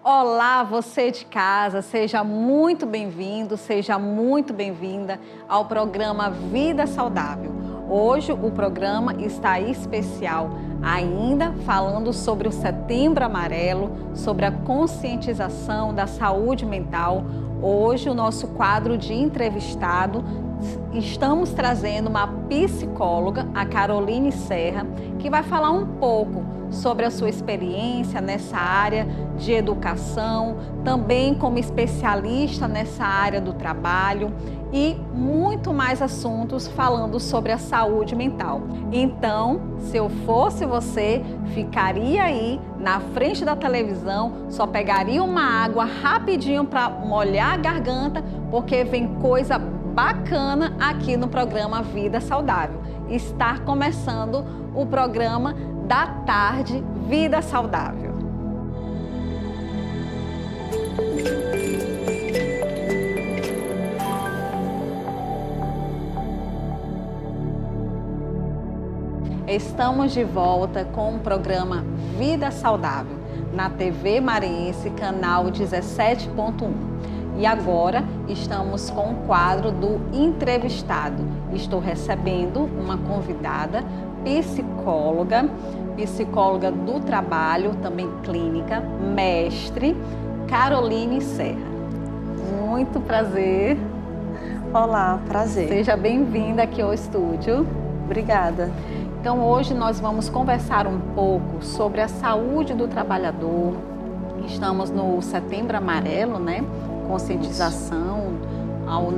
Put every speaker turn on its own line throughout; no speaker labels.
Olá, você de casa, seja muito bem-vindo, seja muito bem-vinda ao programa Vida Saudável. Hoje o programa está especial, ainda falando sobre o Setembro Amarelo, sobre a conscientização da saúde mental. Hoje o nosso quadro de entrevistado, estamos trazendo uma psicóloga, a Caroline Serra, que vai falar um pouco sobre a sua experiência nessa área de educação, também como especialista nessa área do trabalho e muito mais assuntos falando sobre a saúde mental. Então, se eu fosse você, ficaria aí na frente da televisão, só pegaria uma água rapidinho para molhar a garganta, porque vem coisa bacana aqui no programa Vida Saudável. Está começando o programa da tarde Vida Saudável. Estamos de volta com o programa Vida Saudável na TV Maranhense, canal 17.1. E agora estamos com o quadro do entrevistado. Estou recebendo uma convidada, psicóloga do trabalho, também clínica, mestre, Caroline Serra. Muito prazer.
Olá, prazer.
Seja bem-vinda aqui ao estúdio.
Obrigada.
Então hoje nós vamos conversar um pouco sobre a saúde do trabalhador. Estamos no Setembro Amarelo, né? Conscientização ao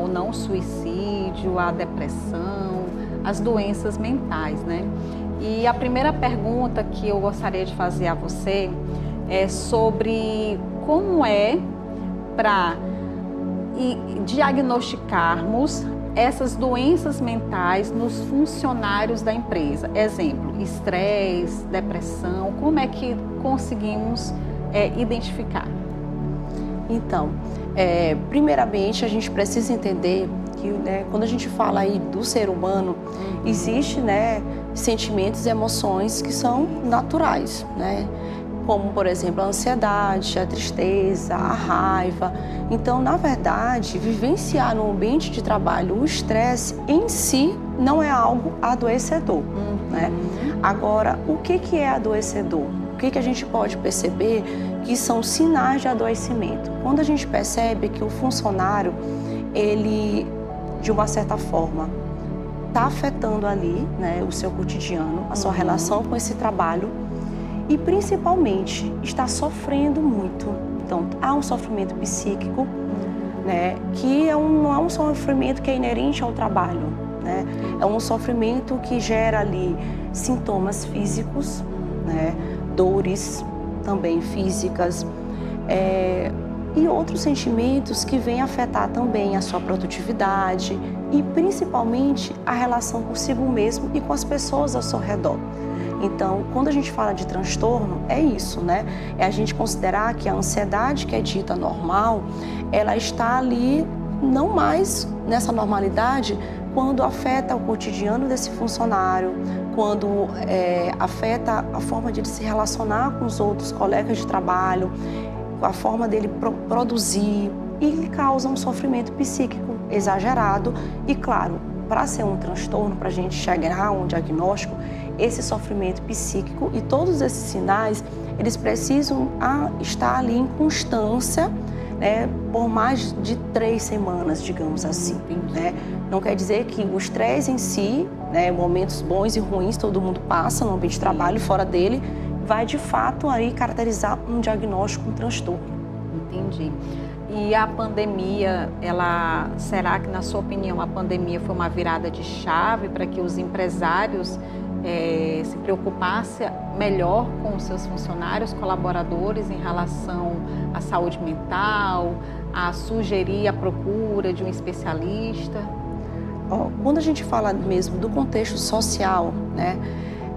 não suicídio, à depressão, às doenças mentais, né? E a primeira pergunta que eu gostaria de fazer a você é sobre como é para diagnosticarmos essas doenças mentais nos funcionários da empresa. Exemplo, estresse, depressão, como é que conseguimos identificar?
Então, primeiramente a gente precisa entender que, quando a gente fala aí do ser humano, existe, sentimentos e emoções que são naturais, como, por exemplo, a ansiedade, a tristeza, a raiva. Então, na verdade, vivenciar no ambiente de trabalho o estresse em si não é algo adoecedor, Agora, o que é adoecedor? O que a gente pode perceber que são sinais de adoecimento? Quando a gente percebe que o funcionário, ele, de uma certa forma, está afetando ali, o seu cotidiano, a sua relação com esse trabalho e, principalmente, está sofrendo muito. Então, há um sofrimento psíquico, que não é um sofrimento que é inerente ao trabalho, É um sofrimento que gera ali sintomas físicos, dores também físicas, e outros sentimentos que vêm afetar também a sua produtividade e principalmente a relação consigo mesmo e com as pessoas ao seu redor. Então, quando a gente fala de transtorno, é isso, É a gente considerar que a ansiedade que é dita normal, ela está ali não mais nessa normalidade quando afeta o cotidiano desse funcionário, quando afeta a forma de ele se relacionar com os outros colegas de trabalho, a forma dele produzir, e lhe causa um sofrimento psíquico exagerado. E claro, para ser um transtorno, para a gente chegar a um diagnóstico, esse sofrimento psíquico e todos esses sinais, eles precisam estar ali em constância, por mais de 3 semanas, digamos assim, Não quer dizer que o estresse em si, momentos bons e ruins, todo mundo passa no ambiente de trabalho e fora dele, vai de fato aí caracterizar um diagnóstico, um transtorno.
Entendi. E a pandemia, será que, na sua opinião, a pandemia foi uma virada de chave para que os empresários se preocupassem melhor com os seus funcionários, colaboradores em relação à saúde mental, a sugerir a procura de um especialista?
Quando a gente fala mesmo do contexto social,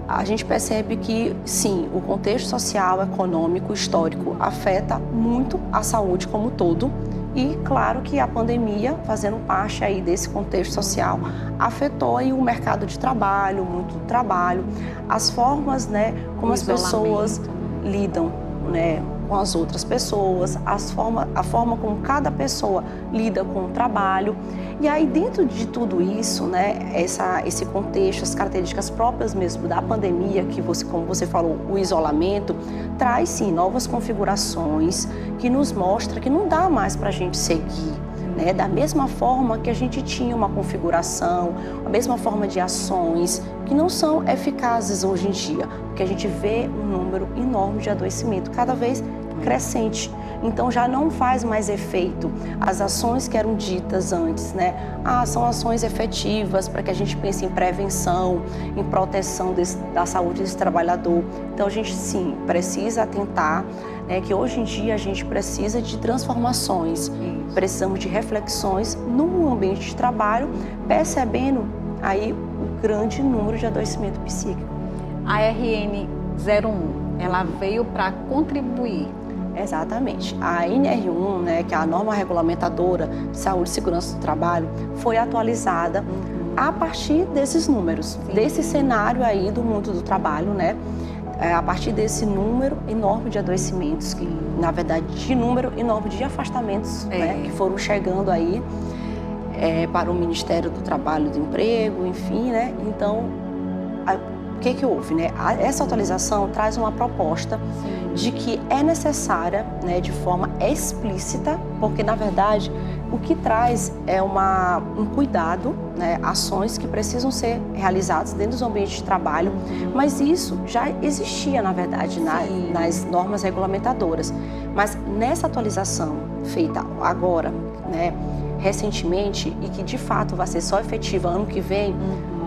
a gente percebe que, sim, o contexto social, econômico, histórico afeta muito a saúde como um todo. E, claro, que a pandemia, fazendo parte aí desse contexto social, afetou aí o mercado de trabalho, muito trabalho, as formas, como as pessoas lidam, com as outras pessoas, a forma como cada pessoa lida com o trabalho. E aí, dentro de tudo isso, né, esse contexto, as características próprias mesmo da pandemia, que como você falou, o isolamento, traz sim novas configurações que nos mostra que não dá mais para a gente seguir, né, da mesma forma que a gente tinha uma configuração, a mesma forma de ações que não são eficazes hoje em dia, porque a gente vê um número enorme de adoecimento, cada vez crescente. Então já não faz mais efeito as ações que eram ditas antes, né? São ações efetivas para que a gente pense em prevenção, em proteção da saúde desse trabalhador. Então a gente sim precisa atentar, né, que hoje em dia a gente precisa de transformações, precisamos de reflexões no ambiente de trabalho, percebendo aí o grande número de adoecimento psíquico.
A RN 01, ela veio para contribuir.
Exatamente. A NR1, né, que é a norma regulamentadora de saúde e segurança do trabalho, foi atualizada a partir desses números, desse cenário aí do mundo do trabalho, né? A partir desse número enorme de adoecimentos, que, na verdade, de número enorme de afastamentos, né, que foram chegando aí para o Ministério do Trabalho e do Emprego, enfim, né? Então, o que houve, né? Essa atualização traz uma proposta de que é necessária, né, de forma explícita, porque, na verdade, o que traz é um cuidado, né, ações que precisam ser realizadas dentro dos ambientes de trabalho, mas isso já existia, na verdade, nas normas regulamentadoras. Mas nessa atualização feita agora, né, recentemente, e que de fato vai ser só efetiva ano que vem,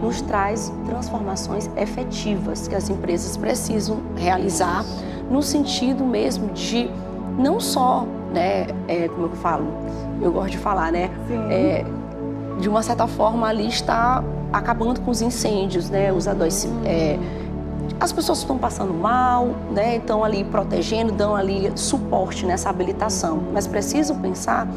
nos traz transformações efetivas que as empresas precisam realizar no sentido mesmo de não só, né, como eu falo, eu gosto de falar, né, de uma certa forma ali está acabando com os incêndios, né, os adoecimentos, as pessoas estão passando mal, né, estão ali protegendo, dão ali suporte nessa habilitação, mas precisam pensar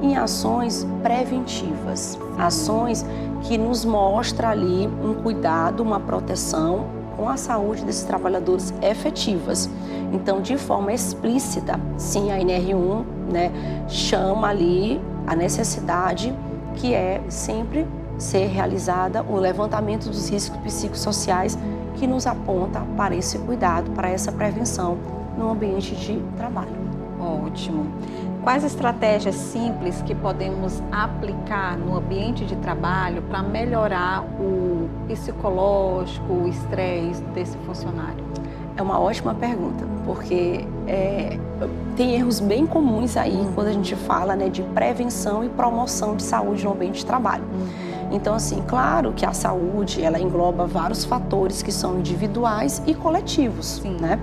em ações preventivas, ações que nos mostram ali um cuidado, uma proteção com a saúde desses trabalhadores efetivas. Então, de forma explícita, sim, a NR1, né, chama ali a necessidade que é sempre ser realizada o levantamento dos riscos psicossociais que nos aponta para esse cuidado, para essa prevenção no ambiente de trabalho.
Ótimo. Quais estratégias simples que podemos aplicar no ambiente de trabalho para melhorar o psicológico, o estresse desse funcionário?
É uma ótima pergunta, porque tem erros bem comuns aí quando a gente fala, né, de prevenção e promoção de saúde no ambiente de trabalho. Então, assim, claro que a saúde, ela engloba vários fatores que são individuais e coletivos, né?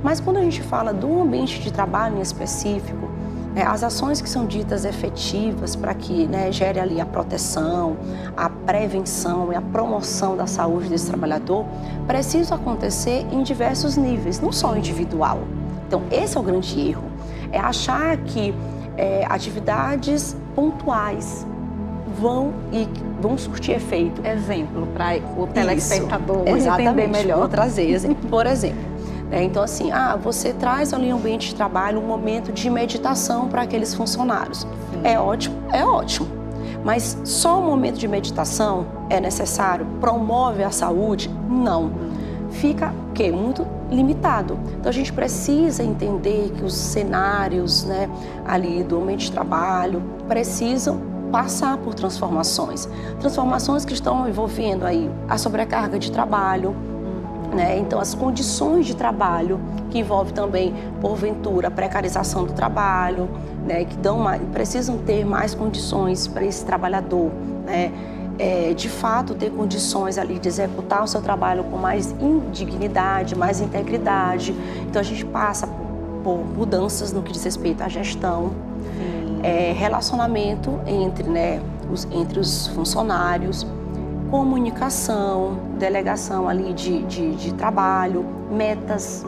Mas quando a gente fala do ambiente de trabalho em específico, as ações que são ditas efetivas para que, né, gere ali a proteção, a prevenção e a promoção da saúde desse trabalhador, precisam acontecer em diversos níveis, não só individual. Então, esse é o grande erro, é achar que atividades pontuais vão surtir efeito.
Exemplo, para o telespectador entender melhor.
Vou trazer exemplo. Por exemplo, então, assim, você traz ali no ambiente de trabalho um momento de meditação para aqueles funcionários. É ótimo, é ótimo. Mas só um momento de meditação é necessário? Promove a saúde? Não. Fica, o quê? Muito limitado. Então, a gente precisa entender que os cenários, né, ali do ambiente de trabalho precisam passar por transformações. Transformações que estão envolvendo aí a sobrecarga de trabalho, né? Então, as condições de trabalho, que envolve também, porventura, a precarização do trabalho, né? Que precisam ter mais condições para esse trabalhador, né? De fato, ter condições ali de executar o seu trabalho com mais dignidade, mais integridade. Então, a gente passa por mudanças no que diz respeito à gestão, relacionamento entre os funcionários, comunicação, delegação ali de trabalho, metas.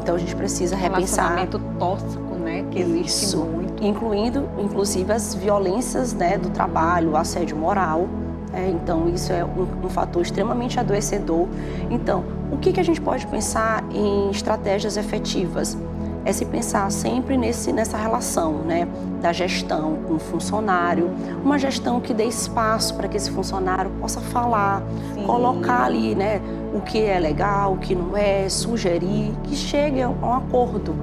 Então, a gente precisa repensar.
Relacionamento tóxico, né, que existe muito.
Incluindo, inclusive, as violências, né, do trabalho, o assédio moral. Então, isso é um fator extremamente adoecedor. Então, o que a gente pode pensar em estratégias efetivas? é se pensar sempre nessa relação, né, da gestão com o funcionário, uma gestão que dê espaço para que esse funcionário possa falar,
Sim.
colocar ali, né, o que é legal, o que não é, sugerir, que chegue a um acordo,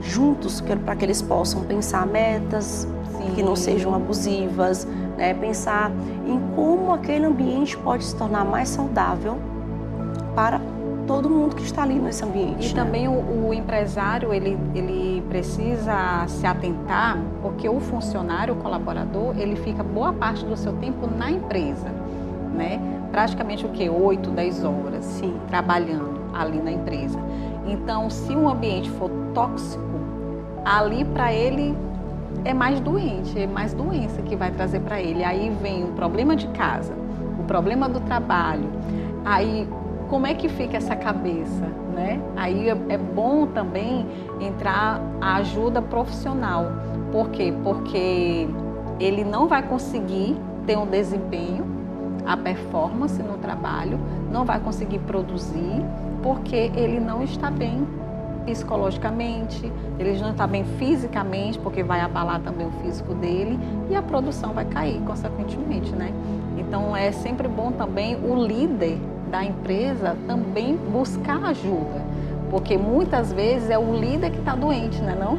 juntos, para que eles possam pensar metas,
Sim.
que não sejam abusivas, né, pensar em como aquele ambiente pode se tornar mais saudável para todo mundo que está ali nesse ambiente.
E também o empresário, ele precisa se atentar, porque o funcionário, o colaborador, ele fica boa parte do seu tempo na empresa, né? Praticamente o quê? 8, 10 horas.
Sim.
Trabalhando ali na empresa. Então, se um ambiente for tóxico, ali para ele é mais doente, é mais doença que vai trazer para ele. Aí vem o problema de casa, o problema do trabalho. Aí, como é que fica essa cabeça, né? Aí é bom também entrar a ajuda profissional. Por quê? Porque ele não vai conseguir ter um desempenho, a performance no trabalho, não vai conseguir produzir, porque ele não está bem psicologicamente, ele não está bem fisicamente, porque vai abalar também o físico dele, e a produção vai cair, consequentemente, né? Então, é sempre bom também o líder da empresa também buscar ajuda, porque muitas vezes é o líder que está doente, né, não?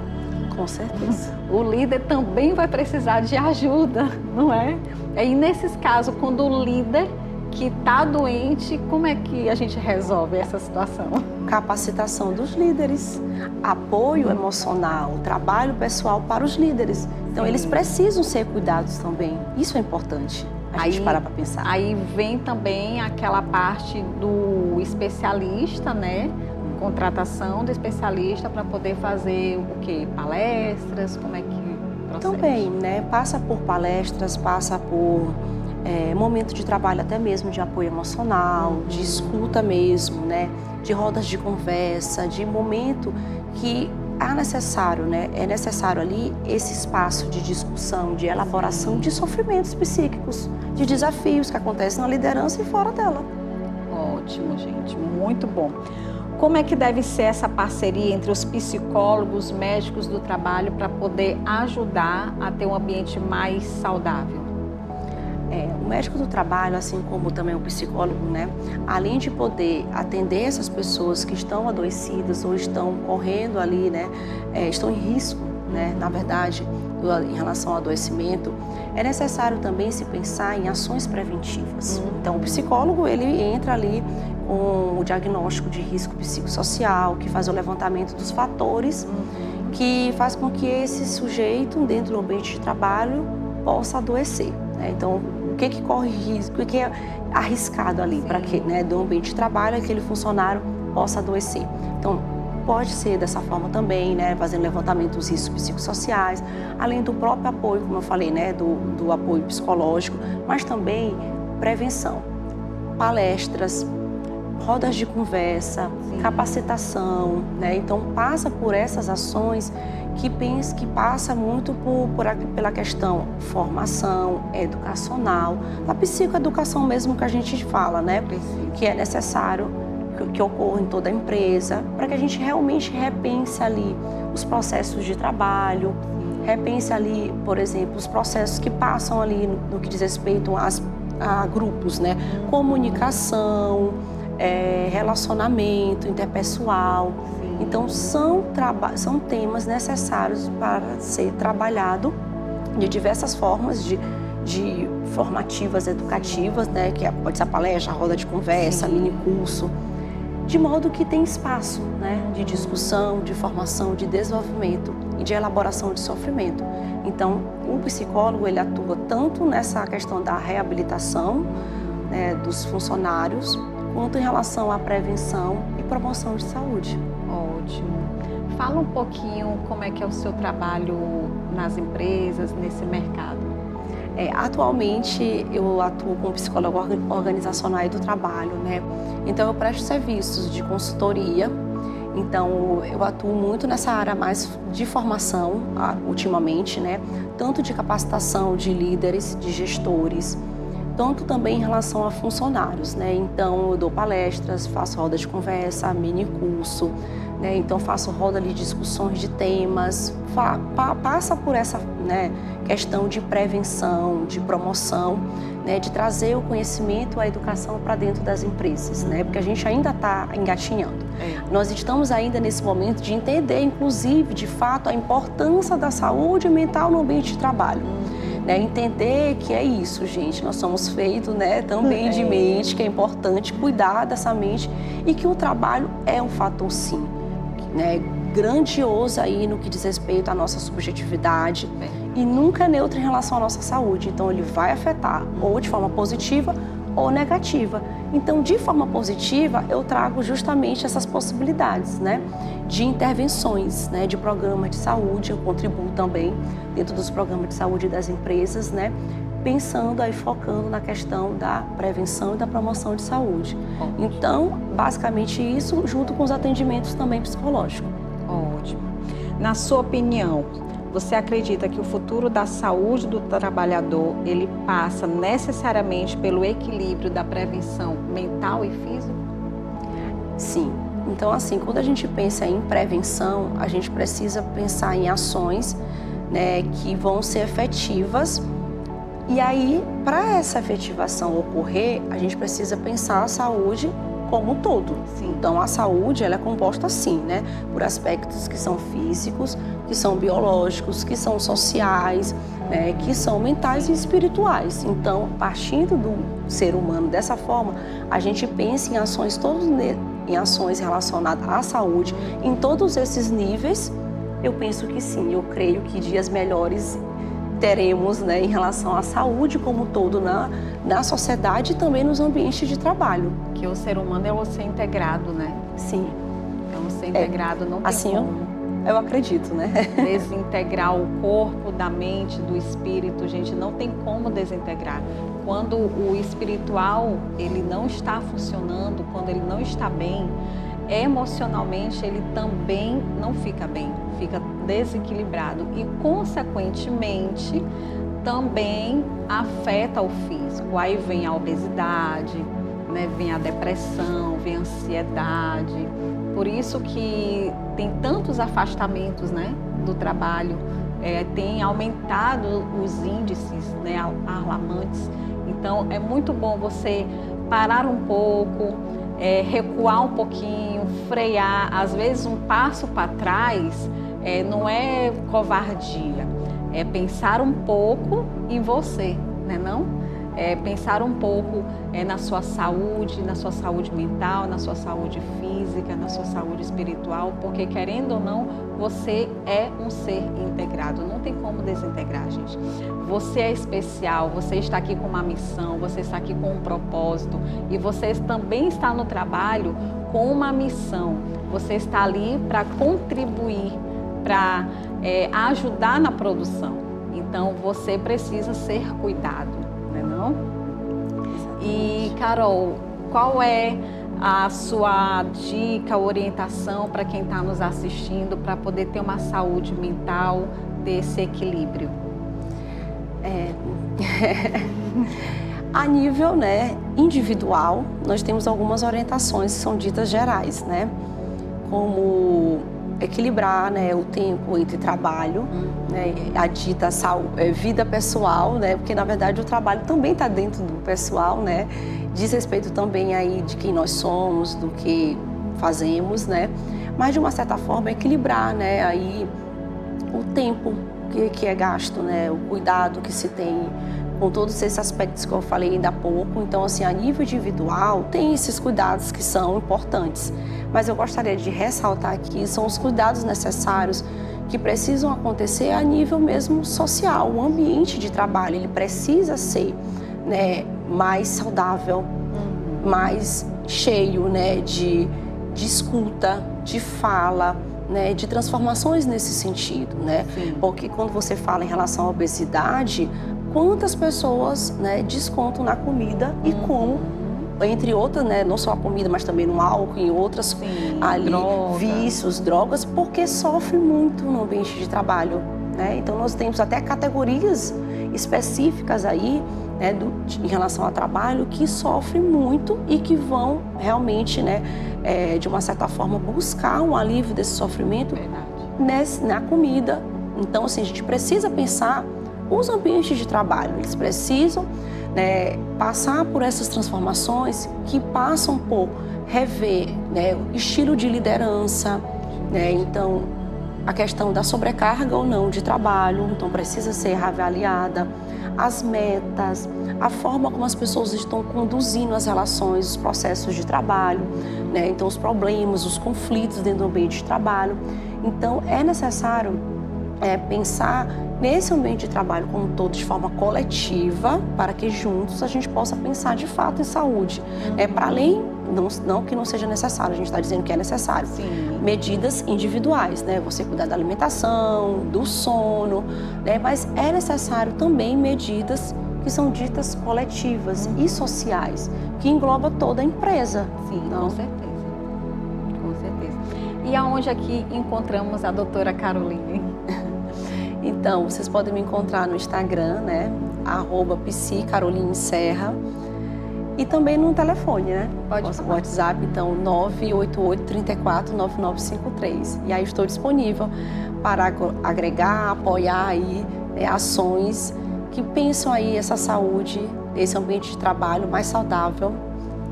Com certeza.
O líder também vai precisar de ajuda, não é? E nesses casos, quando o líder que está doente, como é que a gente resolve essa situação?
Capacitação dos líderes, apoio emocional, trabalho pessoal para os líderes. Então, eles precisam ser cuidados também. Isso é importante. A gente parar para pensar.
Aí vem também aquela parte do especialista, né? Contratação do especialista para poder fazer o quê? Palestras, como é que procede?
Também, né? Passa por palestras, passa por momento de trabalho até mesmo de apoio emocional, de escuta mesmo, né? De rodas de conversa, de momento que necessário, né? É necessário ali esse espaço de discussão, de elaboração de sofrimentos psíquicos, de desafios que acontecem na liderança e fora dela.
Ótimo, gente, muito bom. Como é que deve ser essa parceria entre os psicólogos, médicos do trabalho para poder ajudar a ter um ambiente mais saudável?
O médico do trabalho, assim como também o psicólogo, né, além de poder atender essas pessoas que estão adoecidas ou estão correndo ali, né, estão em risco, né, na verdade, em relação ao adoecimento, é necessário também se pensar em ações preventivas. Então, o psicólogo, ele entra ali com o diagnóstico de risco psicossocial, que faz o levantamento dos fatores que faz com que esse sujeito, dentro do ambiente de trabalho, possa adoecer, né? Então, o que corre risco, o que é arriscado ali para que, né, do ambiente de trabalho, aquele funcionário possa adoecer. Então, pode ser dessa forma também, né, fazendo levantamento dos riscos psicossociais, além do próprio apoio, como eu falei, né, do apoio psicológico, mas também prevenção, palestras, rodas de conversa, capacitação, né? Então passa por essas ações que passa muito pela questão formação educacional, a psicoeducação mesmo que a gente fala, né? Que é necessário que ocorra em toda a empresa, para que a gente realmente repense ali os processos de trabalho, repense ali, por exemplo, os processos que passam ali no que diz respeito a grupos, né? Comunicação, relacionamento interpessoal. Então, são temas necessários para ser trabalhado de diversas formas, de formativas, educativas, né? Que pode ser a palestra, a roda de conversa, mini curso, de modo que tem espaço, né? De discussão, de formação, de desenvolvimento e de elaboração de sofrimento. Então, o psicólogo, ele atua tanto nessa questão da reabilitação, né, dos funcionários, quanto em relação à prevenção e promoção de saúde.
Ótimo. Fala um pouquinho como é que é o seu trabalho nas empresas, nesse mercado.
Atualmente, eu atuo como psicóloga organizacional e do trabalho, né? Então, eu presto serviços de consultoria. Então, eu atuo muito nessa área mais de formação, ultimamente, né? Tanto de capacitação de líderes, de gestores, tanto também em relação a funcionários, né? Então, eu dou palestras, faço rodas de conversa, mini curso, né? Então faço roda de discussões de temas, passa por essa, né, questão de prevenção, de promoção, né, de trazer o conhecimento, a educação para dentro das empresas, né? Porque a gente ainda está engatinhando. Nós estamos ainda nesse momento de entender, inclusive, de fato, a importância da saúde mental no ambiente de trabalho. Né, entender que é isso, gente, nós somos feitos, né, também de mente, que é importante cuidar dessa mente e que o trabalho é um fator, sim, né, grandioso aí no que diz respeito à nossa subjetividade e nunca é neutro em relação à nossa saúde. Então, ele vai afetar ou de forma positiva ou negativa. Então, de forma positiva, eu trago justamente essas possibilidades, né, de intervenções, né, de programas de saúde. Eu contribuo também dentro dos programas de saúde das empresas, né, pensando aí, focando na questão da prevenção e da promoção de saúde. Ótimo. Então, basicamente isso, junto com os atendimentos também psicológicos.
Ótimo. Na sua opinião, você acredita que o futuro da saúde do trabalhador, ele passa necessariamente pelo equilíbrio da prevenção mental e física?
Sim. Então, assim, quando a gente pensa em prevenção, a gente precisa pensar em ações, né, que vão ser efetivas. E aí, para essa efetivação ocorrer, a gente precisa pensar a saúde como um todo. Sim. Então, a saúde, ela é composta, assim, né, por aspectos que são físicos, que são biológicos, que são sociais, né, que são mentais e espirituais. Então, partindo do ser humano dessa forma, a gente pensa em ações em ações relacionadas à saúde, em todos esses níveis. Eu penso que sim, eu creio que dias melhores teremos, né, em relação à saúde como um todo na sociedade e também nos ambientes de trabalho.
Que o ser humano é o ser integrado, né?
Sim.
É um ser integrado, não tem
assim,
como.
Eu acredito, né?
Desintegrar o corpo da mente, do espírito, gente, não tem como desintegrar. Quando o espiritual, ele não está funcionando, quando ele não está bem, emocionalmente ele também não fica bem, fica desequilibrado e, consequentemente, também afeta o físico. Aí vem a obesidade, né? Vem a depressão, vem a ansiedade. Por isso que tem tantos afastamentos, né, do trabalho, tem aumentado os índices, né, alarmantes. Então, é muito bom você parar um pouco, recuar um pouquinho, frear. Às vezes, um passo para trás não é covardia, é pensar um pouco em você, né, não? Pensar um pouco na sua saúde mental, na sua saúde física, na sua saúde espiritual, porque, querendo ou não, você é um ser integrado, não tem como desintegrar, gente. Você é especial, você está aqui com uma missão, você está aqui com um propósito e você também está no trabalho com uma missão. Você está ali para contribuir, para ajudar na produção. Então, você precisa ser cuidado. Não? E, Carol, qual é a sua dica, orientação para quem está nos assistindo para poder ter uma saúde mental, ter esse equilíbrio?
A nível, né, individual, nós temos algumas orientações que são ditas gerais, né? Como equilibrar, né, o tempo entre trabalho, né, a dita vida pessoal, né, porque na verdade o trabalho também está dentro do pessoal, né, diz respeito também aí de quem nós somos, do que fazemos, né, mas de uma certa forma equilibrar, né, aí o tempo que é gasto, né, o cuidado que se tem com todos esses aspectos que eu falei ainda há pouco. Então, assim, a nível individual, tem esses cuidados que são importantes. Mas eu gostaria de ressaltar aqui, são os cuidados necessários que precisam acontecer a nível mesmo social. O ambiente de trabalho, ele precisa ser, né, mais saudável, mais cheio, né, de escuta, de fala, né, de transformações nesse sentido, né? Sim. Porque quando você fala em relação à obesidade, quantas pessoas, né, descontam na comida e como, entre outras, né, não só a comida, mas também no álcool, em outras, sim, ali, vícios, drogas, porque sofre muito no ambiente de trabalho, né? Então nós temos até categorias específicas aí, né, em relação ao trabalho, que sofrem muito e que vão realmente, né, de uma certa forma, buscar um alívio desse sofrimento na comida. Então, assim, a gente precisa pensar os ambientes de trabalho, eles precisam, né, passar por essas transformações que passam por rever, né, o estilo de liderança, né, então a questão da sobrecarga ou não de trabalho, então precisa ser reavaliada, as metas, a forma como as pessoas estão conduzindo as relações, os processos de trabalho, né, então os problemas, os conflitos dentro do ambiente de trabalho. Então é necessário pensar nesse ambiente de trabalho como um todo, de forma coletiva, para que juntos a gente possa pensar de fato em saúde. Para além, não que não seja necessário, a gente está dizendo que é necessário.
Sim.
Medidas individuais, né? Você cuidar da alimentação, do sono, né? Mas é necessário também medidas que são ditas coletivas e sociais, que engloba toda a empresa.
Sim, com certeza. Com certeza. E aonde aqui encontramos a doutora Caroline?
Então, vocês podem me encontrar no Instagram, né? @psicarolineserra. E também no telefone, né?
Pode falar.
WhatsApp, então, 988-34-9953. E aí estou disponível para agregar, apoiar aí, né, ações que pensam aí essa saúde, esse ambiente de trabalho mais saudável,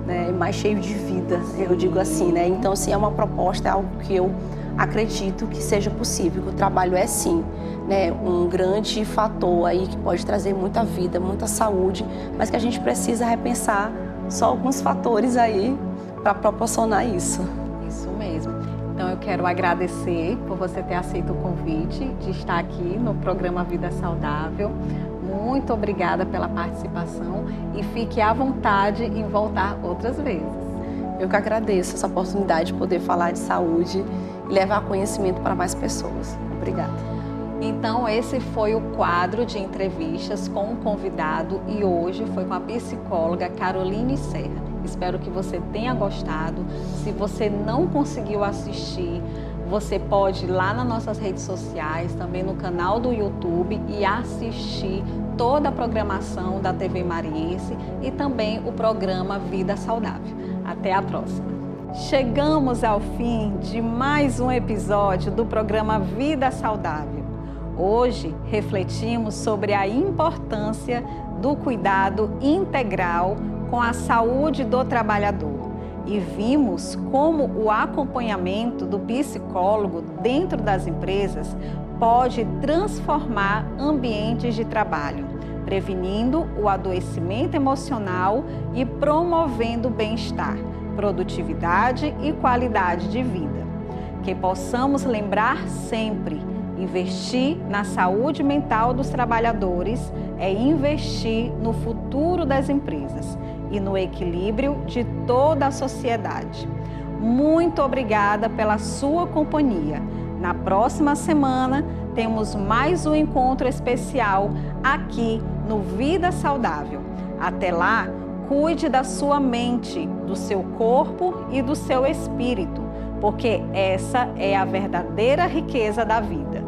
né, mais cheio de vida, eu digo assim, né? Então, assim, é uma proposta, é algo que eu acredito que seja possível, que o trabalho é sim, né, um grande fator aí que pode trazer muita vida, muita saúde, mas que a gente precisa repensar só alguns fatores aí para proporcionar isso.
Isso mesmo. Então eu quero agradecer por você ter aceito o convite de estar aqui no programa Vida Saudável. Muito obrigada pela participação e fique à vontade em voltar outras vezes.
Eu que agradeço essa oportunidade de poder falar de saúde e levar conhecimento para mais pessoas. Obrigada.
Então, esse foi o quadro de entrevistas com um convidado e hoje foi com a psicóloga Caroline Serra. Espero que você tenha gostado. Se você não conseguiu assistir, você pode ir lá nas nossas redes sociais, também no canal do YouTube e assistir toda a programação da TV Mariense e também o programa Vida Saudável. Até a próxima. Chegamos ao fim de mais um episódio do programa Vida Saudável. Hoje refletimos sobre a importância do cuidado integral com a saúde do trabalhador e vimos como o acompanhamento do psicólogo dentro das empresas pode transformar ambientes de trabalho, prevenindo o adoecimento emocional e promovendo o bem-estar, produtividade e qualidade de vida. Que possamos lembrar sempre: investir na saúde mental dos trabalhadores é investir no futuro das empresas e no equilíbrio de toda a sociedade. Muito obrigada pela sua companhia. Na próxima semana temos mais um encontro especial aqui no Vida Saudável. Até lá, cuide da sua mente, do seu corpo e do seu espírito, porque essa é a verdadeira riqueza da vida.